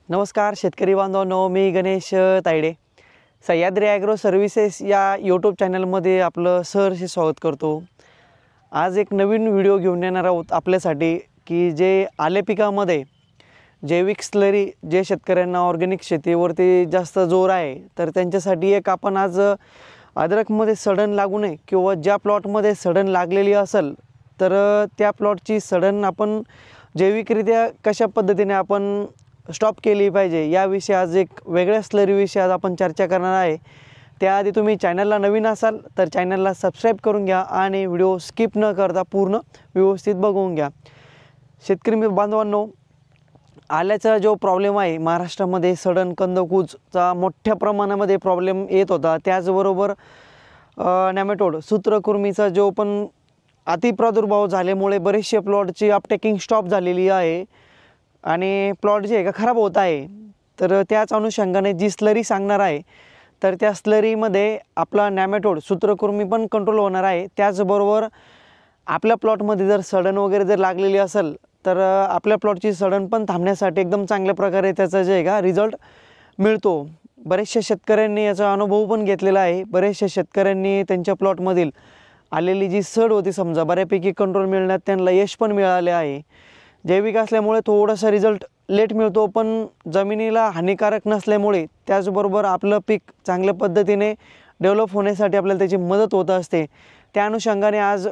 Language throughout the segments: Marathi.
नमस्कार शेतकरी बांधवांनो, मी गणेश तायडे सह्याद्री ॲग्रो सर्व्हिसेस या यूट्यूब चॅनलमध्ये आपलं सहर्ष स्वागत करतो। आज एक नवीन व्हिडिओ घेऊन येणार आहोत आपल्यासाठी की जे आले पिकामध्ये जैविक स्लरी जे शेतकऱ्यांना ऑर्गॅनिक शेतीवरती जास्त जोर आहे, तर त्यांच्यासाठी एक आपण आज अद्रकमध्ये सडण लागू नये किंवा ज्या प्लॉटमध्ये सडण लागलेली असेल तर त्या प्लॉटची सडण आपण जैविकरित्या कशा पद्धतीने आपण स्टॉप केली पाहिजे याविषयी आज एक वेगळ्या स्लरीविषयी आज आपण चर्चा करणार आहे। त्याआधी तुम्ही चॅनलला नवीन असाल तर चॅनलला सबस्क्राईब करून घ्या आणि व्हिडिओ स्किप न करता पूर्ण व्यवस्थित बघून घ्या। शेतकरी बांधवांनो, आल्याचा जो प्रॉब्लेम आहे महाराष्ट्रामध्ये सडण कंदकुजचा मोठ्या प्रमाणामध्ये प्रॉब्लेम येत होता। त्याचबरोबर नेमॅटोड सूत्रकृमीचा जो पण अतिप्रादुर्भाव झाल्यामुळे बरेचसे प्लॉटची अपटेकिंग स्टॉप झालेली आहे आणि प्लॉट जे आहे का खराब होत आहे। तर त्याच अनुषंगाने जी स्लरी सांगणार आहे तर त्या स्लरीमध्ये आपला नेमॅटोड सूत्रकृमी पण कंट्रोल होणार आहे। त्याचबरोबर आपल्या प्लॉटमध्ये जर सडण वगैरे जर लागलेली असेल तर आपल्या प्लॉटची सडण पण थांबण्यासाठी एकदम चांगल्या प्रकारे त्याचा जे आहे का रिझल्ट मिळतो। बरेचशा शेतकऱ्यांनी याचा अनुभव पण घेतलेला आहे। बरेचशा शेतकऱ्यांनी त्यांच्या प्लॉटमधील आलेली जी सड होती समजा बऱ्यापैकी कंट्रोल मिळण्यात त्यांना यश पण मिळाले आहे। जैविक असल्यामुळे थोडासा रिझल्ट लेट मिळतो, पण जमिनीला हानिकारक नसल्यामुळे त्याचबरोबर आपलं पीक चांगल्या पद्धतीने डेव्हलप होण्यासाठी आपल्याला त्याची मदत होत असते। त्या अनुषंगाने आज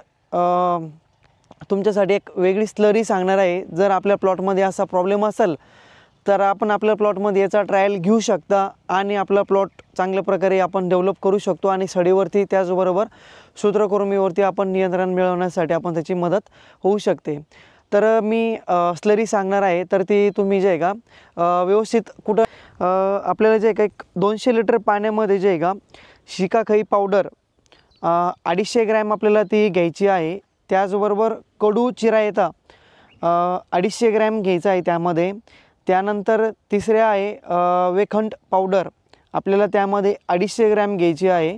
तुमच्यासाठी एक वेगळी स्लरी सांगणार आहे। जर आपल्या प्लॉटमध्ये असा प्रॉब्लेम असेल तर आपण आपल्या प्लॉटमध्ये याचा ट्रायल घेऊ शकता आणि आपला प्लॉट चांगल्या प्रकारे आपण डेव्हलप करू शकतो आणि सडीवरती त्याचबरोबर सूत्रकृमीवरती आपण नियंत्रण मिळवण्यासाठी आपण त्याची मदत होऊ शकते। तर मी स्लरी सांगणार आहे तर ती तुम्ही जे आहे का व्यवस्थित कुठं आपल्याला जे आहे का 200 लिटर पाण्यामध्ये जे आहे का शिकाकाई पावडर 250 ग्रॅम आपल्याला ती घ्यायची आहे। त्याचबरोबर कडू चिरायता 250 ग्रॅम घ्यायचा आहे त्यामध्ये। त्यानंतर तिसरे आहे वेखंड पावडर आपल्याला त्यामध्ये 250 ग्रॅम घ्यायची आहे।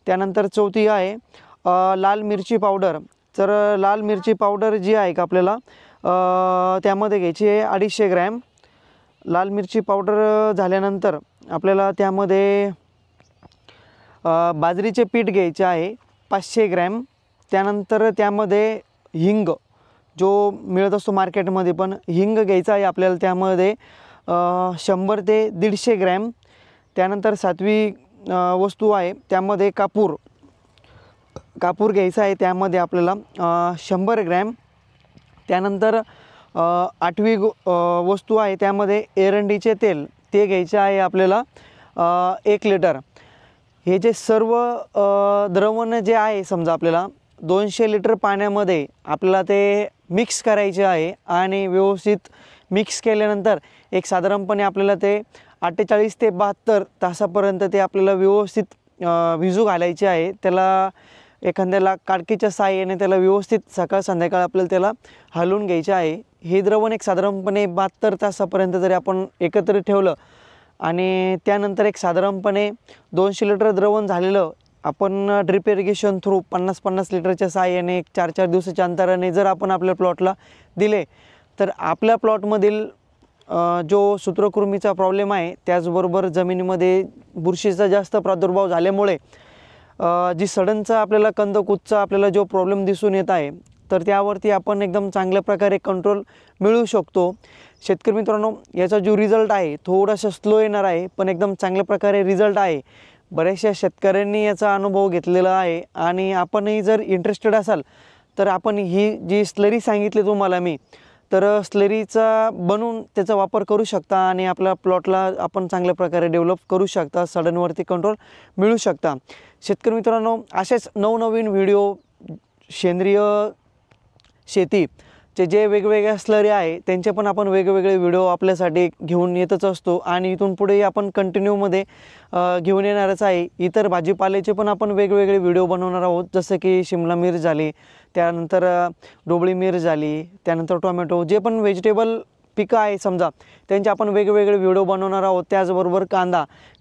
त्यानंतर चौथी आहे लाल मिरची पावडर। तर लाल मिरची पावडर जी आहे का आपल्याला त्यामध्ये घ्यायची आहे 250 ग्रॅम। लाल मिरची पावडर झाल्यानंतर आपल्याला त्यामध्ये बाजरीचे पीठ घ्यायचे आहे 500 ग्रॅम। त्यानंतर त्यामध्ये हिंग जो मिळत असतो मार्केटमध्ये पण हिंग घ्यायचा आहे आपल्याला त्यामध्ये 100 ते 150 ग्रॅम। त्यानंतर सातवी वस्तू आहे त्यामध्ये कापूर घ्यायचा आहे त्यामध्ये आपल्याला 100 ग्रॅम। त्यानंतर आठवी वस्तू आहे त्यामध्ये एरंडीचे तेल ते घ्यायचे आहे आपल्याला 1 लिटर। हे जे सर्व द्रवण जे आहे समजा आपल्याला 200 लिटर पाण्यामध्ये आपल्याला ते मिक्स करायचे आहे आणि व्यवस्थित मिक्स केल्यानंतर एक साधारणपणे आपल्याला ते 48 ते 72 तासापर्यंत ते आपल्याला व्यवस्थित भिजू घालायचे आहे। त्याला एखाद्याला काडकीच्या साहाय्याने त्याला व्यवस्थित सकाळ संध्याकाळ आपल्याला त्याला हलवून घ्यायचे आहे। हे द्रवण एक साधारणपणे 72 तासापर्यंत जरी आपण एकत्र ठेवलं आणि त्यानंतर एक साधारणपणे 200 लिटर द्रवण झालेलं आपण ड्रिप इरिगेशन थ्रू 50-50 लिटरच्या साहाय्याने 4-4 दिवसाच्या अंतराने जर आपण आपल्या प्लॉटला दिले तर आपल्या प्लॉटमधील जो सूत्रकृमीचा प्रॉब्लेम आहे त्याचबरोबर जमिनीमध्ये बुरशीचा जास्त प्रादुर्भाव झाल्यामुळे जी सडणचा आपल्याला कंदकुजचा आपल्याला जो प्रॉब्लेम दिसून येत आहे तर त्यावरती आपण एकदम चांगल्या प्रकारे कंट्रोल मिळवू शकतो। शेतकरी मित्रांनो, याचा जो रिझल्ट आहे थोडासा स्लो येणार आहे पण एकदम चांगल्या प्रकारे रिझल्ट आहे। बऱ्याचशा शेतकऱ्यांनी याचा अनुभव घेतलेला आहे आणि आपणही जर इंटरेस्टेड असाल तर आपण ही जी स्लरी सांगितली तुम्हाला मी तर स्लरीचा बनवून त्याचा वापर करू शकता आणि आपल्या प्लॉटला आपण चांगल्या प्रकारे डेव्हलप करू शकता, सडनवरती कंट्रोल मिळू शकता। शेतकरी मित्रांनो, असेच नवनवीन व्हिडिओ सेंद्रिय शेतीचे जे वेगवेगळ्या स्लरी आहे त्यांचे पण आपण वेगवेगळे व्हिडिओ आपल्यासाठी घेऊन येतच असतो आणि इथून पुढे आपण कंटिन्यूमध्ये घेऊन येणारच आहे। इतर भाजीपाल्याचे पण आपण वेगवेगळे व्हिडिओ बनवणार आहोत, जसं की शिमला मिर्च झाली, त्यानंतर ढोबळी मिर्च झाली, त्यानंतर टोमॅटो, जे पण व्हेजिटेबल पिकं आहे समजा त्यांचे आपण वेगवेगळे व्हिडिओ बनवणार आहोत। त्याचबरोबर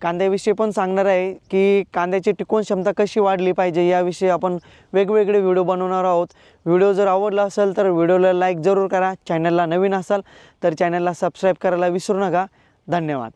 कांद्याविषयी पण सांगणार आहे की कांद्याची टिकवून क्षमता कशी वाढली पाहिजे याविषयी आपण वेगवेगळे व्हिडिओ बनवणार आहोत। व्हिडिओ जर आवडला असेल तर व्हिडिओला लाईक जरूर करा। चॅनलला नवीन असाल तर चॅनलला सबस्क्राईब करायला विसरू नका। धन्यवाद.